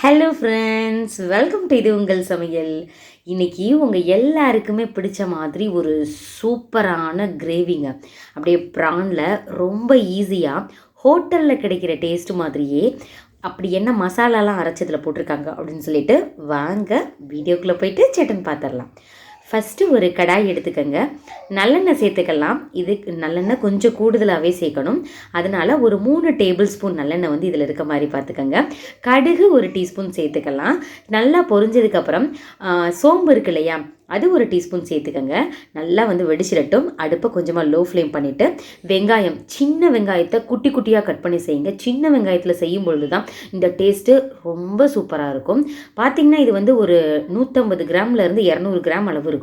Hello friends, welcome to இது உங்கள் சமையல். இன்றைக்கி உங்கள் எல்லாருக்குமே பிடிச்ச மாதிரி ஒரு சூப்பரான கிரேவிங்க. அப்படியே ப்ரானில் ரொம்ப ஈஸியாக ஹோட்டலில் கிடைக்கிற டேஸ்ட்டு மாதிரியே அப்படி என்ன மசாலாலாம் அரைச்சதில் போட்டிருக்காங்க அப்படின்னு சொல்லிட்டு வாங்க வீடியோக்குள்ளே போயிட்டு சட்டன் பார்த்துடலாம். ஃபஸ்ட்டு ஒரு கடாய் எடுத்துக்கோங்க. நல்லெண்ணெய் சேர்த்துக்கலாம். இதுக்கு நல்லெண்ணெய் கொஞ்சம் கூடுதலாகவே சேர்க்கணும். அதனால் ஒரு 3 டேபிள் ஸ்பூன் நல்லெண்ணெய் இதில் இருக்க மாதிரி பார்த்துக்கோங்க. கடுகு 1 டீஸ்பூன் சேர்த்துக்கலாம். நல்லா பொரிஞ்சதுக்கப்புறம் சோம்பு இருக்கு இல்லையா, அது 1 டீஸ்பூன் சேர்த்துக்கோங்க. நல்லா வெடிச்சிடட்டும். அடுப்பை கொஞ்சமாக லோ ஃப்ளேம் பண்ணிவிட்டு வெங்காயம், சின்ன வெங்காயத்தை குட்டி குட்டியாக கட் பண்ணி செய்யுங்க. சின்ன வெங்காயத்தில் செய்யும் பொழுது தான் இந்த டேஸ்ட்டு ரொம்ப சூப்பராக இருக்கும். பார்த்திங்கன்னா இது ஒரு 150 கிராம்லேருந்து 200 கிராம் அளவு இருக்கும்.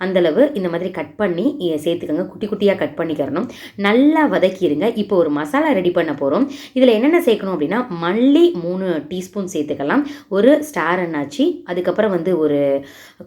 அந்தளவு இந்த மாதிரி கட் பண்ணி சேர்த்துக்கோங்க. குட்டி குட்டியாக கட் பண்ணிக்கிறணும். நல்லா வதக்கிடுங்க. இப்போ ஒரு மசாலா ரெடி பண்ண போகிறோம். இதில் என்னென்ன சேர்க்கணும் அப்படின்னா, மல்லி 3 டீஸ்பூன் சேர்த்துக்கலாம். ஒரு ஸ்டார் அன்னாச்சி, அதுக்கப்புறம் ஒரு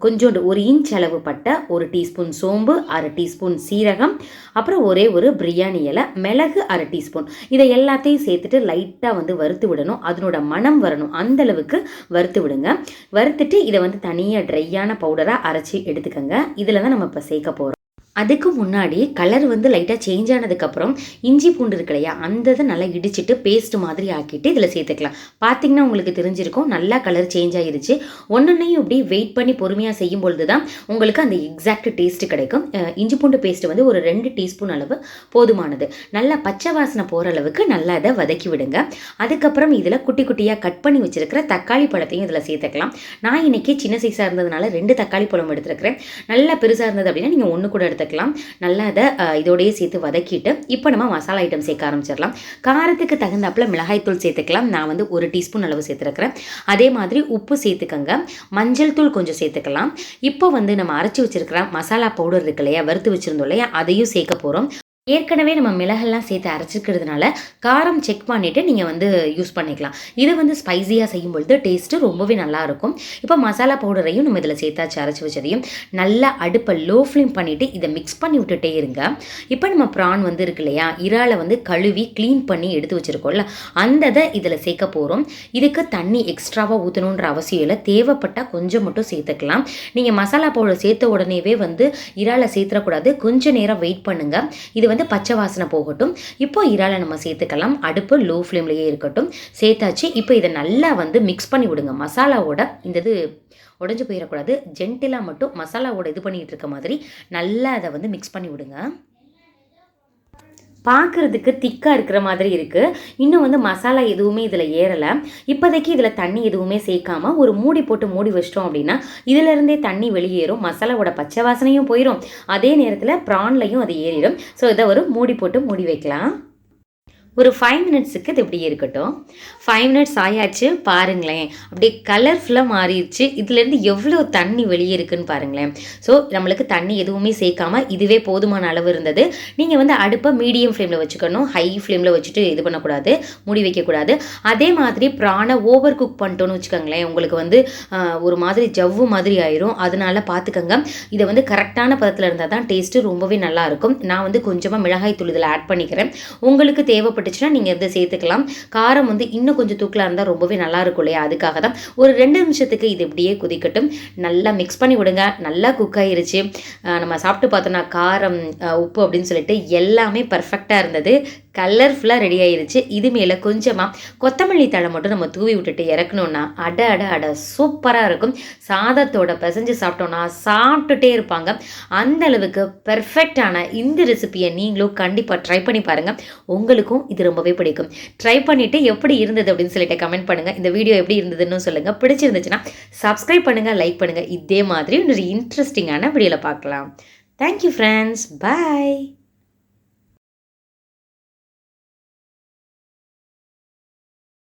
கொஞ்சோண்டு 1 இன்ச் அளவு பட்டை, 1 டீஸ்பூன் சோம்பு, 1/2 டீஸ்பூன் சீரகம், அப்புறம் ஒரே ஒரு பிரியாணி இலை, மிளகு 1/2 டீஸ்பூன். இதை எல்லாத்தையும் சேர்த்துட்டு லைட்டாக வறுத்து விடணும். அதனோட மனம் வரணும், அந்தளவுக்கு வறுத்து விடுங்க. வறுத்துட்டு இதை தனியாக ட்ரையான பவுடராக அரைச்சி எடுத்துக்கோங்க. இதில் தான் நம்ம இப்போ சேர்க்க போகிறோம். அதுக்கு முன்னாடி கலர் லைட்டாக சேஞ்ச் ஆனதுக்கப்புறம் இஞ்சி பூண்டு இருக்கு இல்லையா, அந்த இதை நல்லா இடிச்சிட்டு பேஸ்ட் மாதிரி ஆக்கிட்டு இதில் சேர்த்துக்கலாம். பார்த்திங்கன்னா உங்களுக்கு தெரிஞ்சிருக்கும், நல்லா கலர் சேஞ்ச் ஆகிருச்சு. ஒன்றையும் இப்படி வெயிட் பண்ணி பொறுமையாக செய்யும் பொழுது தான் உங்களுக்கு அந்த எக்ஸாக்ட் டேஸ்ட்டு கிடைக்கும். இஞ்சி பூண்டு பேஸ்ட்டு ஒரு 2 டீஸ்பூன் அளவு போதுமானது. நல்லா பச்சை வாசனை போகிற அளவுக்கு நல்லா இதை வதக்கி விடுங்க. அதுக்கப்புறம் இதில் குட்டி குட்டியாக கட் பண்ணி வச்சுருக்கிற தக்காளி பழத்தையும் இதில் சேர்த்துக்கலாம். நான் இன்றைக்கி சின்ன சைஸாக இருந்ததுனால 2 தக்காளி பழம் எடுத்துருக்கிறேன். நல்லா பெருசாக இருந்தது அப்படின்னா நீங்கள் 1 கூட எடுத்துக்கலாம். நல்லா அதை இதோடையே சேர்த்து வதக்கிட்டு இப்போ நம்ம மசாலா ஐட்டம் சேர்க்க ஆரம்பிச்சிடலாம். காரத்துக்கு தகுந்தாப்புல மிளகாய்த்தூள் சேர்த்துக்கலாம். நான் 1 டீஸ்பூன் அளவு சேர்த்துருக்கிறேன். அதே மாதிரி உப்பு சேர்த்துக்கங்க. மஞ்சள் தூள் கொஞ்சம் சேர்த்துக்கலாம். இப்போ நம்ம அரைச்சி வச்சிருக்கிற மசாலா பவுடர் இருக்கு இல்லையா, வறுத்து வச்சுருந்தோம் இல்லையா, அதையும் சேர்க்க போகிறோம். ஏற்கனவே நம்ம மிளகெல்லாம் சேர்த்து அரைச்சிக்கிறதுனால காரம் செக் பண்ணிவிட்டு நீங்கள் யூஸ் பண்ணிக்கலாம். இது ஸ்பைஸியாக செய்யும் பொழுது டேஸ்ட்டு ரொம்பவே நல்லாயிருக்கும். இப்போ மசாலா பவுடரையும் நம்ம இதில் சேர்த்தாச்சு, அரைச்சி வச்சதையும். நல்லா அடுப்பை லோ ஃப்ளேம் பண்ணிவிட்டு இதை மிக்ஸ் பண்ணி விட்டுட்டே இருங்க. இப்போ நம்ம ப்ரான் இருக்கு இல்லையா, இறாலை கழுவி க்ளீன் பண்ணி எடுத்து வச்சுருக்கோம்ல, அந்த இதை இதில் சேர்க்க போகிறோம். இதுக்கு தண்ணி எக்ஸ்ட்ராவாக ஊற்றணுன்ற அவசியம் இல்லை. தேவைப்பட்டால் கொஞ்சம் மட்டும் சேர்த்துக்கலாம். நீங்கள் மசாலா பவுடர் சேர்த்த உடனேவே இறாலை சேர்த்துடக்கூடாது. கொஞ்சம் நேரம் வெயிட் பண்ணுங்கள். இது பச்சை வாசனை போகட்டும். இப்போ இறாலை நம்ம சேர்த்துக்கலாம். அடுப்பு லோ ஃப்ளேம்லேயே இருக்கட்டும். சேர்த்தாச்சு. இப்போ இதை நல்லா மிக்ஸ் பண்ணி விடுங்க. மசாலாவோட இந்த இது உடஞ்சி போயிடக்கூடாது. ஜென்டிலாக மட்டும் மசாலாவோட இது பண்ணிகிட்டு இருக்க மாதிரி நல்லா அதை மிக்ஸ் பண்ணி விடுங்க. பார்க்குறதுக்கு திக்காக இருக்கிற மாதிரி இருக்குது. இன்னும் மசாலா எதுவுமே இதில் ஏறலை. இப்போதைக்கு இதில் தண்ணி எதுவுமே சேர்க்காமல் ஒரு மூடி போட்டு மூடி வச்சிட்டோம் அப்படின்னா இதிலேருந்தே தண்ணி வெளியேறும். மசாலாவோட பச்சை வாசனையும் போயிடும். அதே நேரத்தில் ப்ரான்லையும் அது ஏறிடும். ஸோ இதை ஒரு மூடி போட்டு மூடி வைக்கலாம். ஒரு 5 மினிட்ஸுக்கு இது இப்படியே இருக்கட்டும். 5 மினிட்ஸ் ஆயாச்சு. பாருங்களேன், அப்படியே கலர்ஃபுல்லாக மாறிடுச்சு. இதுலேருந்து எவ்வளோ தண்ணி வெளியே இருக்குன்னு பாருங்களேன். ஸோ நம்மளுக்கு தண்ணி எதுவுமே சேர்க்காமல் இதுவே போதுமான அளவு இருந்தது. நீங்கள் அடுப்பை மீடியம் ஃப்ளேமில் வச்சுக்கணும். ஹை ஃப்ளேமில் வச்சுட்டு இது பண்ணக்கூடாது, மூடி வைக்கக்கூடாது. அதே மாதிரி ப்ரானை ஓவர் குக் பண்ணிட்டோன்னு வச்சுக்கோங்களேன், உங்களுக்கு ஒரு மாதிரி ஜவ்வு மாதிரி ஆயிரும். அதனால பார்த்துக்கோங்க. இதை கரெக்டான பதத்தில் இருந்தால் தான் டேஸ்ட்டு ரொம்பவே நல்லாயிருக்கும். நான் கொஞ்சமாக மிளகாய் தூள் இதில் ஆட் பண்ணிக்கிறேன். உங்களுக்கு தேவைப்பட்டுச்சுன்னா நீங்கள் இதை சேர்த்துக்கலாம். காரம் இன்னும் கொஞ்சம் தூக்கலாக இருந்தால் ரொம்பவே நல்லா இருக்கும் இல்லையா, அதுக்காக தான். ஒரு 2 நிமிஷத்துக்கு இது இப்படியே கொதிக்கட்டும். நல்லா மிக்ஸ் பண்ணி விடுங்க. நல்லா குக் ஆகிருச்சு. நம்ம சாப்பிட்டு பார்த்தோன்னா காரம், உப்பு அப்படின்னு சொல்லிட்டு எல்லாமே பர்ஃபெக்டாக இருந்தது. கலர்ஃபுல்லாக ரெடி ஆகிருச்சு. இது மேலே கொஞ்சமாக கொத்தமல்லி தழை மட்டும் நம்ம தூவி விட்டுட்டு இறக்கணுன்னா அட சூப்பராக இருக்கும். சாதத்தோட பிசைஞ்சு சாப்பிட்டோன்னா சாப்பிட்டுட்டே இருப்பாங்க. அந்த அளவுக்கு பெர்ஃபெக்டான இந்த ரெசிபியை நீங்களும் கண்டிப்பாக ட்ரை பண்ணி பாருங்கள். உங்களுக்கும் இது ரொம்பவே பிடிக்கும். ட்ரை பண்ணிவிட்டு எப்படி இருந்தது அப்படின்னு சொல்லிட்டு கமெண்ட் பண்ணுங்கள். இந்த வீடியோ எப்படி இருந்ததுன்னு சொல்லுங்கள். பிடிச்சிருந்துச்சுன்னா சப்ஸ்கிரைப் பண்ணுங்கள், லைக் பண்ணுங்கள். இதே மாதிரி ஒரு இன்ட்ரெஸ்டிங்கான வீடியோவில் பார்க்கலாம். Thank you friends. பாய்.